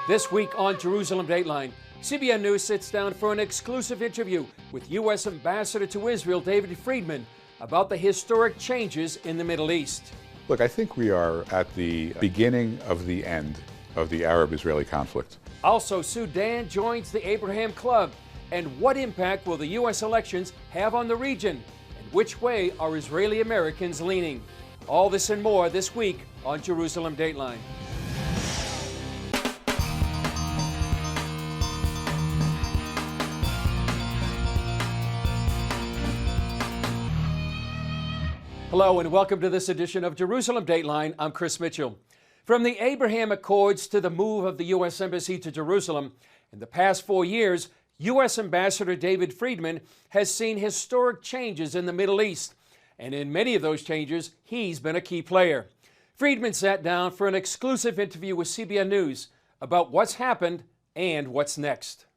This week on Jerusalem Dateline, CBN News sits down for an exclusive interview with U.S. Ambassador to Israel, David Friedman, about the historic changes in the Middle East. Look, I think we are at the beginning of the end of the Arab-Israeli conflict. Also, Sudan joins the Abraham Club. And what impact will the U.S. elections have on the region? And which way are Israeli Americans leaning? All this and more this week on Jerusalem Dateline. Hello and welcome to this edition of Jerusalem Dateline. I'm Chris Mitchell. From the Abraham Accords to the move of the U.S. Embassy to Jerusalem, in the past 4 years, U.S. Ambassador David Friedman has seen historic changes in the Middle East. And in many of those changes, he's been a key player. Friedman sat down for an exclusive interview with CBN News about what's happened and what's next.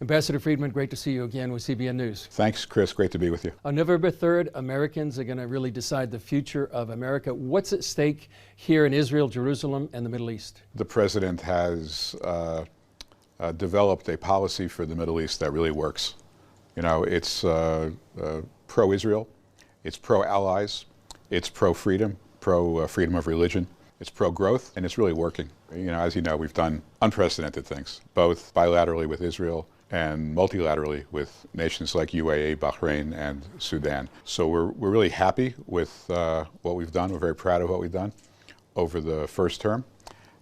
Ambassador Friedman, great to see you again with CBN News. Thanks, Chris. Great to be with you. On November 3rd, Americans are going to really decide the future of America. What's at stake here in Israel, Jerusalem, and the Middle East? The president has developed a policy for the Middle East that really works. You know, it's pro-Israel, it's pro-allies, it's pro-freedom, pro-freedom of religion, it's pro-growth, and it's really working. You know, as you know, we've done unprecedented things, both bilaterally with Israel and multilaterally with nations like UAE, Bahrain, and Sudan. So we're really happy with what we've done. We're very proud of what we've done over the first term.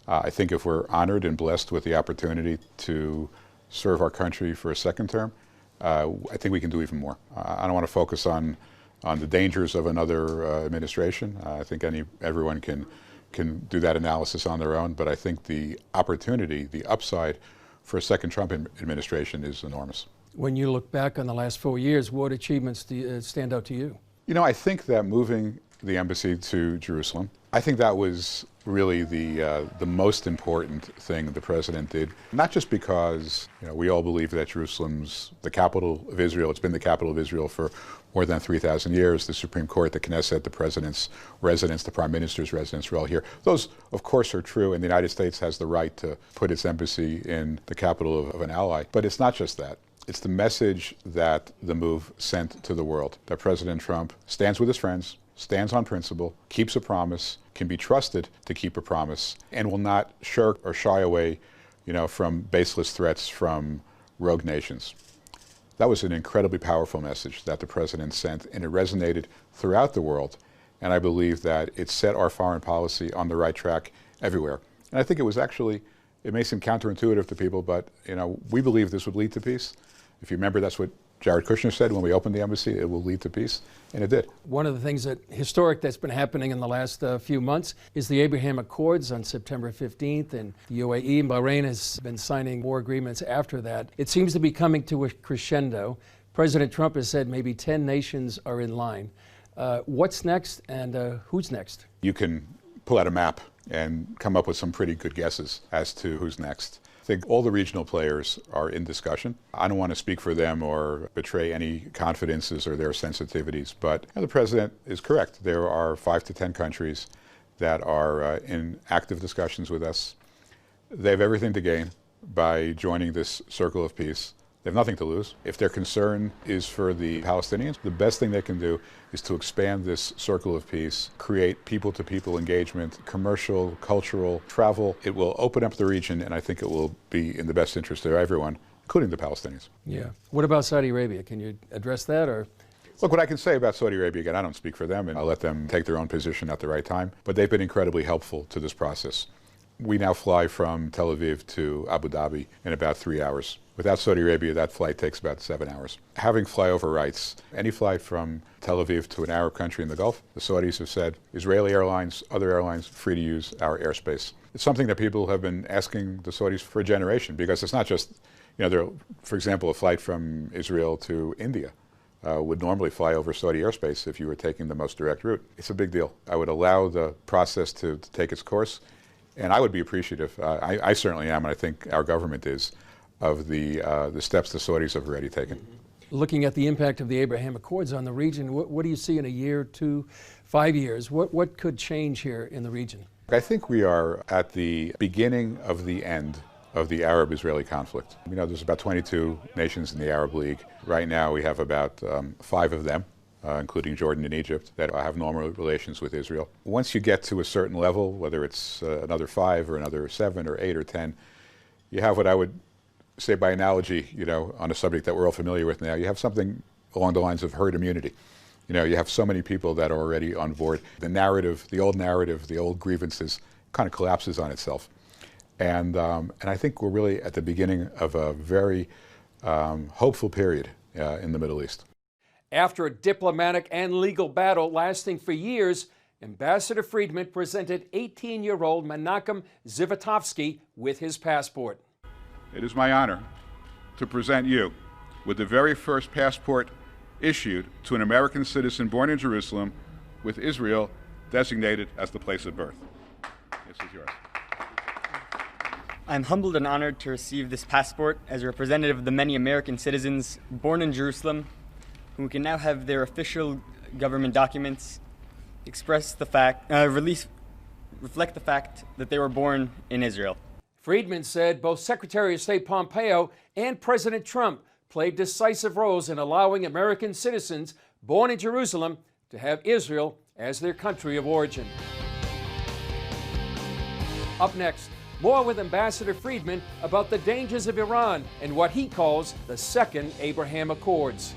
I think if we're honored and blessed with the opportunity to serve our country for a second term, I think we can do even more. I don't want to focus on the dangers of another administration. I think everyone can do that analysis on their own, but I think the opportunity, the upside for a second Trump administration is enormous. When you look back on the last 4 years, what achievements stand out to you? You know, I think that moving the embassy to Jerusalem, I think that was really the most important thing the president did. Not just because, you know, we all believe that Jerusalem's the capital of Israel. It's been the capital of Israel for more than 3,000 years. The Supreme Court, the Knesset, the president's residence, the prime minister's residence are all here. Those, of course, are true, and the United States has the right to put its embassy in the capital of an ally. But it's not just that. It's the message that the move sent to the world, that President Trump stands with his friends, stands on principle, keeps a promise, can be trusted to keep a promise, and will not shirk or shy away, you know, from baseless threats from rogue nations. That was an incredibly powerful message that the president sent, and it resonated throughout the world. And I believe that it set our foreign policy on the right track everywhere. And I think it was actually, it may seem counterintuitive to people, but, you know, we believe this would lead to peace. If you remember, that's what Jared Kushner said when we opened the embassy, it will lead to peace, and it did. One of the things historic that's been happening in the last few months is the Abraham Accords on September 15th, and the UAE and Bahrain has been signing more agreements after that. It seems to be coming to a crescendo. President Trump has said maybe 10 nations are in line. What's next, and who's next? You can pull out a map and come up with some pretty good guesses as to who's next. I think all the regional players are in discussion. I don't want to speak for them or betray any confidences or their sensitivities, but the president is correct. There are 5 to 10 countries that are in active discussions with us. They have everything to gain by joining this circle of peace. They have nothing to lose. If their concern is for the Palestinians, the best thing they can do is to expand this circle of peace, create people-to-people engagement, commercial, cultural, travel. It will open up the region, and I think it will be in the best interest of everyone, including the Palestinians. Yeah. What about Saudi Arabia? Can you address that, or? Look, what I can say about Saudi Arabia, again, I don't speak for them, and I'll let them take their own position at the right time, but they've been incredibly helpful to this process. We now fly from Tel Aviv to Abu Dhabi in about 3 hours. Without Saudi Arabia, that flight takes about 7 hours. Having flyover rights, any flight from Tel Aviv to an Arab country in the Gulf, the Saudis have said, Israeli airlines, other airlines, free to use our airspace. It's something that people have been asking the Saudis for a generation, because it's not just, you know, for example, a flight from Israel to India would normally fly over Saudi airspace if you were taking the most direct route. It's a big deal. I would allow the process to take its course, and I would be appreciative, I certainly am, and I think our government is, of the steps the Saudis have already taken. Looking at the impact of the Abraham Accords on the region, what do you see in a year, 2, 5 years? What could change here in the region? I think we are at the beginning of the end of the Arab-Israeli conflict. You know, there's about 22 nations in the Arab League. Right now we have about 5 of them, including Jordan and Egypt, that have normal relations with Israel. Once you get to a certain level, whether it's another 5 or another 7 or 8 or 10, you have what I would say by analogy, you know, on a subject that we're all familiar with now, you have something along the lines of herd immunity. You know, you have so many people that are already on board. The narrative, the old grievances kind of collapses on itself. And I think we're really at the beginning of a very hopeful period in the Middle East. After a diplomatic and legal battle lasting for years, Ambassador Friedman presented 18-year-old Menachem Zivotofsky with his passport. It is my honor to present you with the very first passport issued to an American citizen born in Jerusalem, with Israel designated as the place of birth. This is yours. I'm humbled and honored to receive this passport as a representative of the many American citizens born in Jerusalem who can now have their official government documents reflect the fact that they were born in Israel. Friedman said both Secretary of State Pompeo and President Trump played decisive roles in allowing American citizens born in Jerusalem to have Israel as their country of origin. Up next, more with Ambassador Friedman about the dangers of Iran and what he calls the Second Abraham Accords.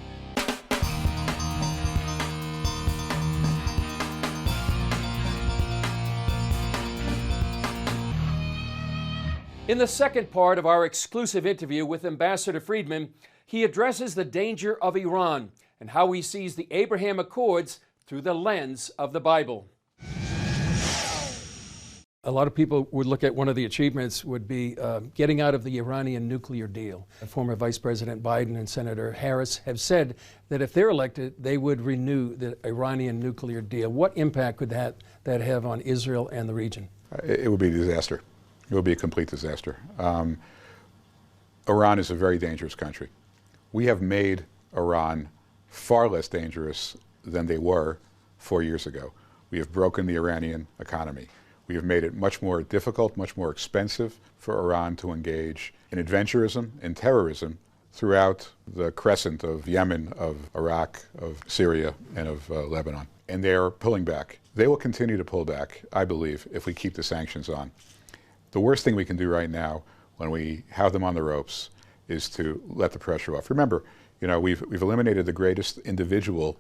In the second part of our exclusive interview with Ambassador Friedman, he addresses the danger of Iran and how he sees the Abraham Accords through the lens of the Bible. A lot of people would look at one of the achievements would be getting out of the Iranian nuclear deal. Former Vice President Biden and Senator Harris have said that if they're elected, they would renew the Iranian nuclear deal. What impact could that have on Israel and the region? It would be a disaster. It would be a complete disaster. Iran is a very dangerous country. We have made Iran far less dangerous than they were 4 years ago. We have broken the Iranian economy. We have made it much more difficult, much more expensive for Iran to engage in adventurism and terrorism throughout the crescent of Yemen, of Iraq, of Syria, and of Lebanon. And they are pulling back. They will continue to pull back, I believe, if we keep the sanctions on. The worst thing we can do right now when we have them on the ropes is to let the pressure off. Remember, you know, we've eliminated the greatest individual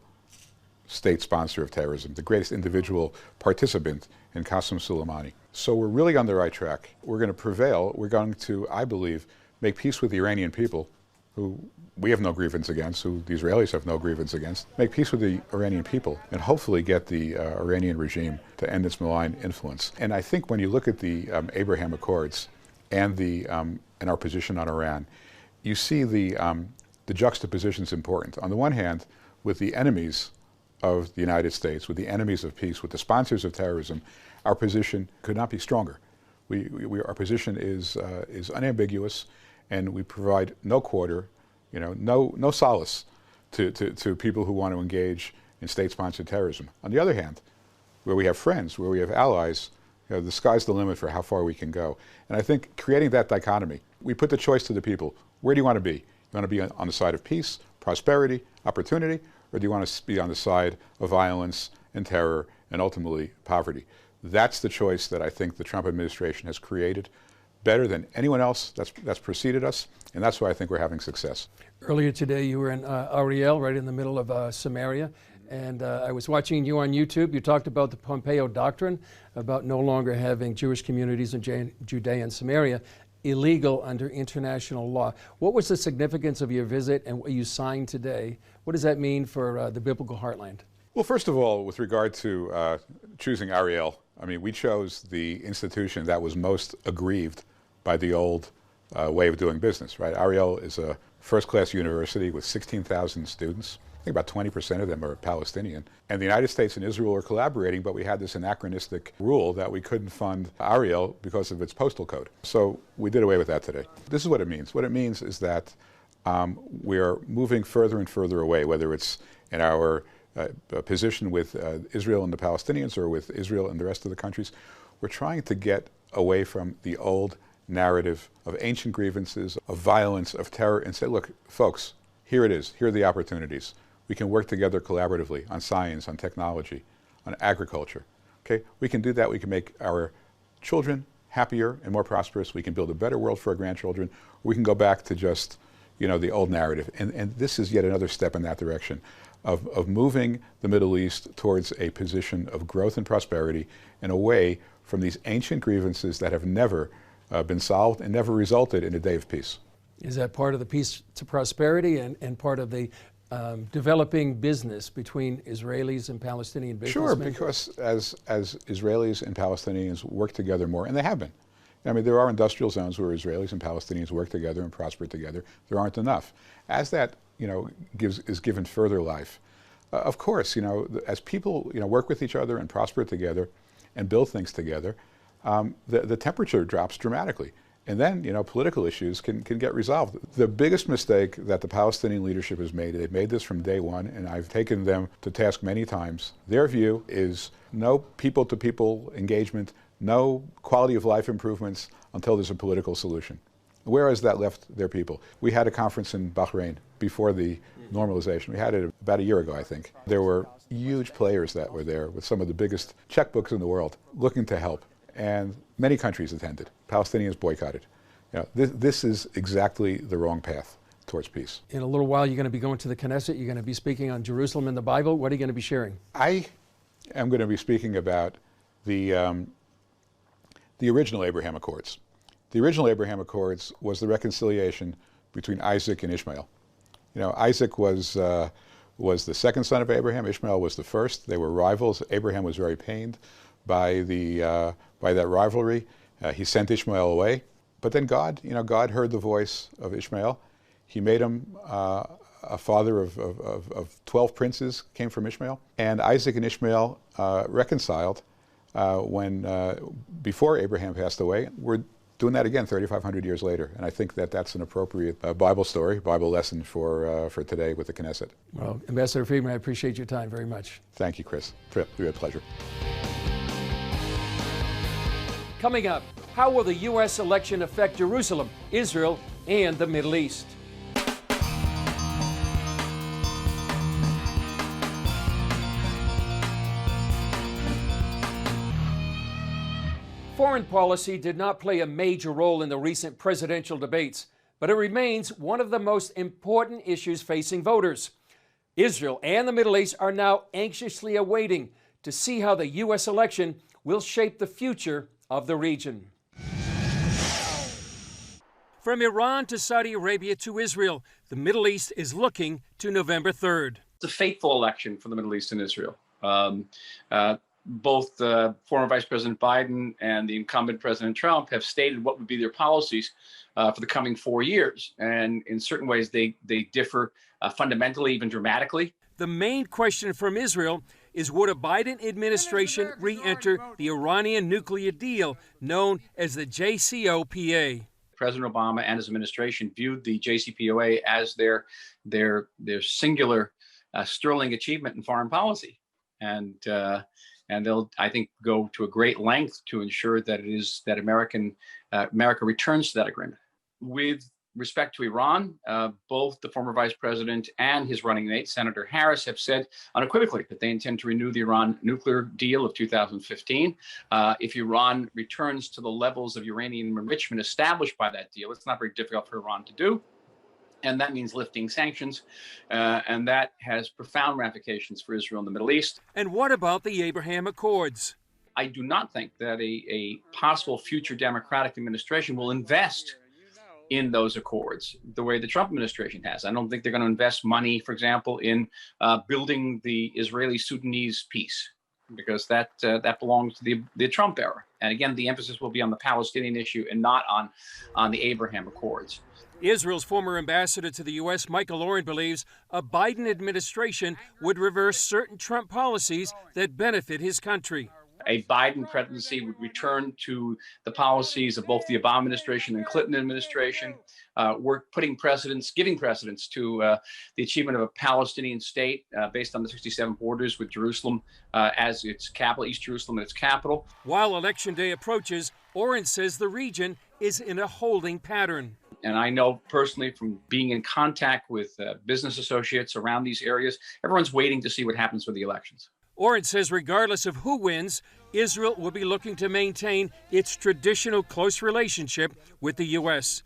state sponsor of terrorism, the greatest individual participant in Qasem Soleimani. So we're really on the right track. We're going to prevail. We're going to, I believe, make peace with the Iranian people, who we have no grievance against, who the Israelis have no grievance against, make peace with the Iranian people, and hopefully get the Iranian regime to end its malign influence. And I think when you look at the Abraham Accords and our position on Iran, you see the juxtaposition is important. On the one hand, with the enemies of the United States, with the enemies of peace, with the sponsors of terrorism, our position could not be stronger. Our position is unambiguous, and we provide no quarter, you know, no solace to people who want to engage in state-sponsored terrorism. On the other hand, where we have friends, where we have allies, you know, the sky's the limit for how far we can go. And I think creating that dichotomy, we put the choice to the people. Where do you want to be? You want to be on the side of peace, prosperity, opportunity, or do you want to be on the side of violence and terror and ultimately poverty? That's the choice that I think the Trump administration has created better than anyone else that's preceded us, and that's why I think we're having success. Earlier today, you were in Ariel, right in the middle of Samaria, and I was watching you on YouTube. You talked about the Pompeo Doctrine, about no longer having Jewish communities in Judea and Samaria illegal under international law. What was the significance of your visit and what you signed today? What does that mean for the biblical heartland? Well, first of all, with regard to choosing Ariel, I mean, we chose the institution that was most aggrieved by the old way of doing business, right? Ariel is a first-class university with 16,000 students. I think about 20% of them are Palestinian. And the United States and Israel are collaborating, but we had this anachronistic rule that we couldn't fund Ariel because of its postal code. So we did away with that today. This is what it means. What it means is that we're moving further and further away, whether it's in our position with Israel and the Palestinians or with Israel and the rest of the countries. We're trying to get away from the old narrative of ancient grievances, of violence, of terror, and say, look, folks, here it is. Here are the opportunities. We can work together collaboratively on science, on technology, on agriculture. Okay? We can do that. We can make our children happier and more prosperous. We can build a better world for our grandchildren. We can go back to just, the old narrative. And this is yet another step in that direction of moving the Middle East towards a position of growth and prosperity and away from these ancient grievances that have never been solved and never resulted in a day of peace. Is that part of the peace to prosperity and part of the developing business between Israelis and Palestinian businessmen? Sure, because as Israelis and Palestinians work together more, and they have been. I mean, there are industrial zones where Israelis and Palestinians work together and prosper together. There aren't enough. As that, is given further life, of course, as people, work with each other and prosper together and build things together, the temperature drops dramatically. And then, political issues can get resolved. The biggest mistake that the Palestinian leadership has made, they've made this from day one, and I've taken them to task many times. Their view is no people-to-people engagement, no quality of life improvements until there's a political solution. Where has that left their people? We had a conference in Bahrain before the normalization. We had it about a year ago, I think. There were huge players that were there with some of the biggest checkbooks in the world looking to help. And many countries attended. Palestinians boycotted. This is exactly the wrong path towards peace. In a little while, you're going to be going to the Knesset. You're going to be speaking on Jerusalem and the Bible. What are you going to be sharing? I am going to be speaking about the original Abraham Accords. The original Abraham Accords was the reconciliation between Isaac and Ishmael. Isaac was the second son of Abraham. Ishmael was the first. They were rivals. Abraham was very pained by that rivalry. He sent Ishmael away. But then God heard the voice of Ishmael. He made him a father of 12 princes came from Ishmael. And Isaac and Ishmael reconciled before Abraham passed away. We're doing that again 3,500 years later. And I think that that's an appropriate Bible story, Bible lesson for today with the Knesset. Well, Ambassador Friedman, I appreciate your time very much. Thank you, Chris. Really a pleasure. Coming up, how will the U.S. election affect Jerusalem, Israel, and the Middle East? Foreign policy did not play a major role in the recent presidential debates, but it remains one of the most important issues facing voters. Israel and the Middle East are now anxiously awaiting to see how the U.S. election will shape the future of the region. From Iran to Saudi Arabia to Israel, the Middle East is looking to November 3rd. It's a fateful election for the Middle East and Israel. Both former Vice President Biden and the incumbent President Trump have stated what would be their policies for the coming 4 years. And in certain ways, they differ fundamentally, even dramatically. The main question from Israel is, would a Biden administration re-enter the Iranian nuclear deal known as the JCPOA? President Obama and his administration viewed the JCPOA as their singular sterling achievement in foreign policy. And they'll, I think, go to a great length to ensure that America returns to that agreement. With respect to Iran, both the former vice president and his running mate, Senator Harris, have said unequivocally that they intend to renew the Iran nuclear deal of 2015. If Iran returns to the levels of uranium enrichment established by that deal, it's not very difficult for Iran to do. And that means lifting sanctions, and that has profound ramifications for Israel and the Middle East. And what about the Abraham Accords? I do not think that a possible future Democratic administration will invest in those accords the way the Trump administration has. I don't think they're going to invest money, for example, in building the Israeli-Sudanese peace, because that belongs to the Trump era. And again, the emphasis will be on the Palestinian issue and not on the Abraham Accords. Israel's former ambassador to the U.S., Michael Oren, believes a Biden administration would reverse certain Trump policies that benefit his country. a Biden presidency would return to the policies of both the Obama administration and Clinton administration. We're giving precedence to the achievement of a Palestinian state based on the 67 borders with Jerusalem as its capital, East Jerusalem as its capital. While Election Day approaches, Oren says the region is in a holding pattern. And I know personally from being in contact with business associates around these areas, everyone's waiting to see what happens with the elections. Oren says regardless of who wins, Israel will be looking to maintain its traditional close relationship with the U.S.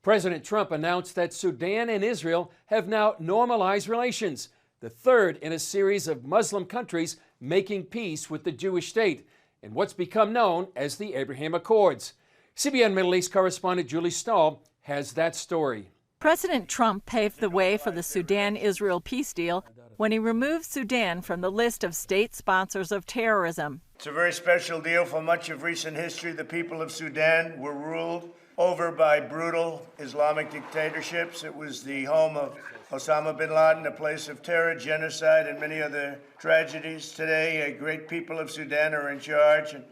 President Trump announced that Sudan and Israel have now normalized relations, the third in a series of Muslim countries making peace with the Jewish state, in what's become known as the Abraham Accords. CBN Middle East correspondent Julie Stahl has that story. President Trump paved the way for the Sudan-Israel peace deal when he removed Sudan from the list of state sponsors of terrorism. It's a very special deal. For much of recent history, the people of Sudan were ruled over by brutal Islamic dictatorships. It was the home of Osama bin Laden, a place of terror, genocide, and many other tragedies. Today, a great people of Sudan are in charge, and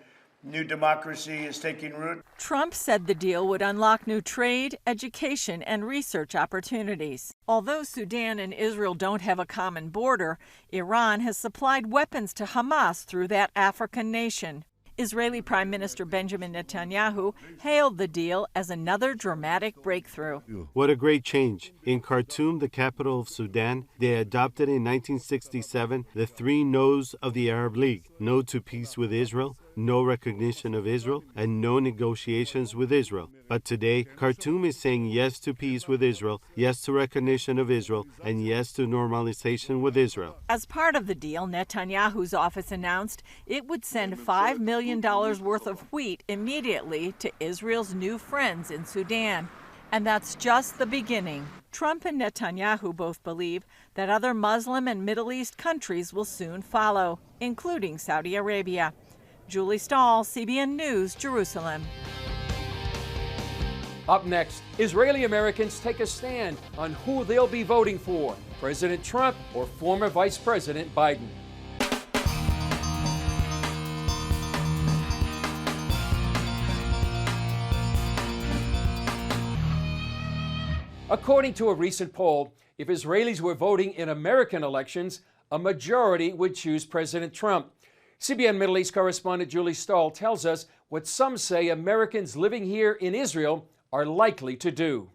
new democracy is taking root. Trump said the deal would unlock new trade, education, and research opportunities. Although Sudan and Israel don't have a common border, Iran has supplied weapons to Hamas through that African nation. Israeli Prime Minister Benjamin Netanyahu hailed the deal as another dramatic breakthrough. What a great change. In Khartoum, the capital of Sudan, they adopted in 1967 the 3 no's of the Arab League: no to peace with Israel, no recognition of Israel, and no negotiations with Israel. But today, Khartoum is saying yes to peace with Israel, yes to recognition of Israel, and yes to normalization with Israel. As part of the deal, Netanyahu's office announced it would send $5 million worth of wheat immediately to Israel's new friends in Sudan. And that's just the beginning. Trump and Netanyahu both believe that other Muslim and Middle East countries will soon follow, including Saudi Arabia. Julie Stahl, CBN News, Jerusalem. Up next, Israeli Americans take a stand on who they'll be voting for, President Trump or former Vice President Biden. According to a recent poll, if Israelis were voting in American elections, a majority would choose President Trump. CBN Middle East correspondent Julie Stahl tells us what some say Americans living here in Israel are likely to do.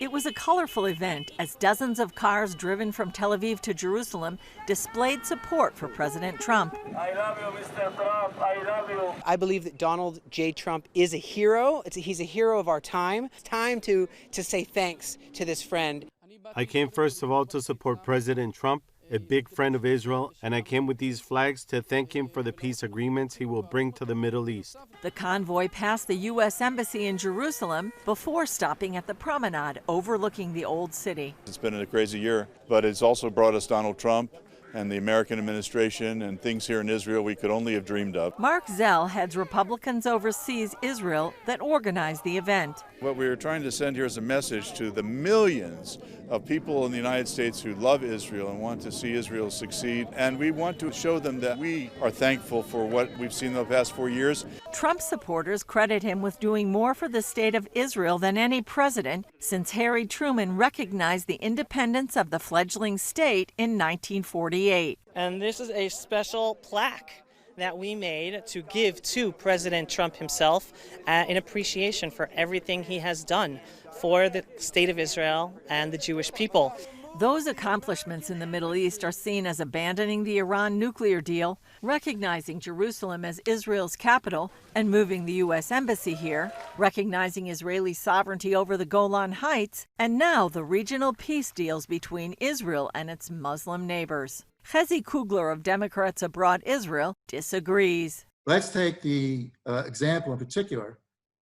It was a colorful event as dozens of cars driven from Tel Aviv to Jerusalem displayed support for President Trump. I love you, Mr. Trump. I love you. I believe that Donald J. Trump is a hero. He's a hero of our time. It's time to say thanks to this friend. I came first of all to support President Trump, a big friend of Israel, and I came with these flags to thank him for the peace agreements he will bring to the Middle East. The convoy passed the U.S. Embassy in Jerusalem before stopping at the promenade overlooking the Old City. It's been a crazy year, but it's also brought us Donald Trump and the American administration and things here in Israel we could only have dreamed of. Mark Zell heads Republicans Overseas Israel that organized the event. What we are trying to send here is a message to the millions of people in the United States who love Israel and want to see Israel succeed. And we want to show them that we are thankful for what we've seen in the past 4 years. Trump supporters credit him with doing more for the state of Israel than any president since Harry Truman recognized the independence of the fledgling state in 1948. And this is a special plaque that we made to give to President Trump himself in appreciation for everything he has done for the state of Israel and the Jewish people. Those accomplishments in the Middle East are seen as abandoning the Iran nuclear deal, recognizing Jerusalem as Israel's capital and moving the U.S. Embassy here, recognizing Israeli sovereignty over the Golan Heights, and now the regional peace deals between Israel and its Muslim neighbors. Chezi Kugler of Democrats Abroad Israel disagrees. Let's take the example in particular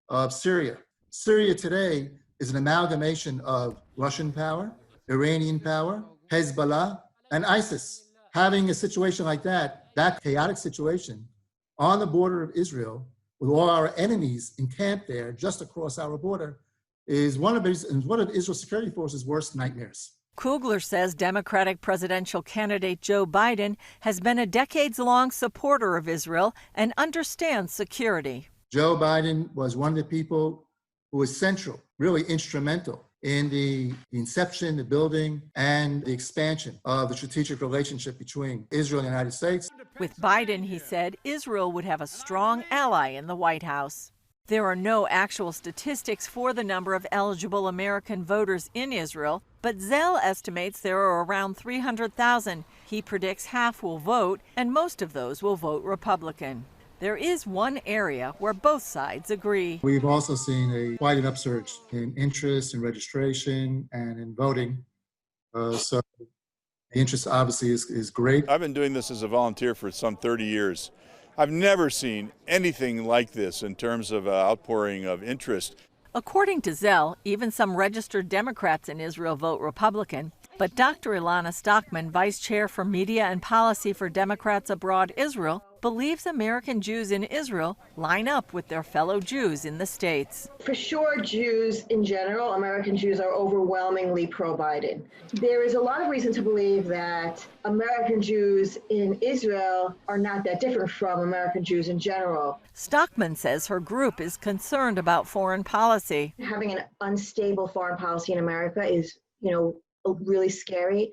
of Syria. Syria today is an amalgamation of Russian power, Iranian power, Hezbollah, and ISIS. Having a situation like that chaotic situation on the border of Israel with all our enemies encamped there just across our border is one of Israel's security forces' worst nightmares. Kugler says Democratic presidential candidate Joe Biden has been a decades-long supporter of Israel and understands security. Joe Biden was one of the people who was central, really instrumental in the inception, the building, and the expansion of the strategic relationship between Israel and the United States. With Biden, he said, Israel would have a strong ally in the White House. There are no actual statistics for the number of eligible American voters in Israel, but Zell estimates there are around 300,000. He predicts half will vote, and most of those will vote Republican. There is one area where both sides agree. We've also seen quite an upsurge in interest, in registration, and in voting. So the interest obviously is great. I've been doing this as a volunteer for some 30 years. I've never seen anything like this in terms of outpouring of interest. According to Zell, even some registered Democrats in Israel vote Republican. But Dr. Ilana Stockman, vice chair for media and policy for Democrats Abroad Israel, believes American Jews in Israel line up with their fellow Jews in the States. For sure, Jews in general, American Jews are overwhelmingly pro-Biden. There is a lot of reason to believe that American Jews in Israel are not that different from American Jews in general. Stockman says her group is concerned about foreign policy. Having an unstable foreign policy in America is, really scary.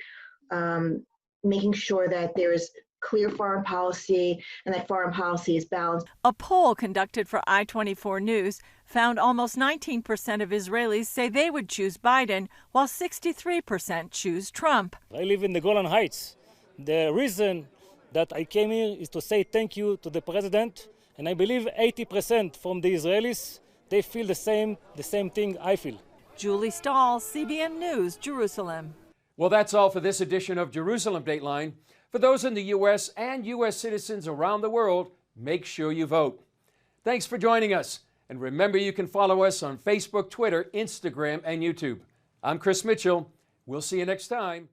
Making sure that there is clear foreign policy and that foreign policy is balanced. A poll conducted for I-24 News found almost 19% of Israelis say they would choose Biden, while 63% choose Trump. I live in the Golan Heights. The reason that I came here is to say thank you to the president, and I believe 80% from the Israelis, they feel the same thing I feel. Julie Stahl, CBN News, Jerusalem. Well, that's all for this edition of Jerusalem Dateline. For those in the U.S. and U.S. citizens around the world, make sure you vote. Thanks for joining us. And remember, you can follow us on Facebook, Twitter, Instagram, and YouTube. I'm Chris Mitchell. We'll see you next time.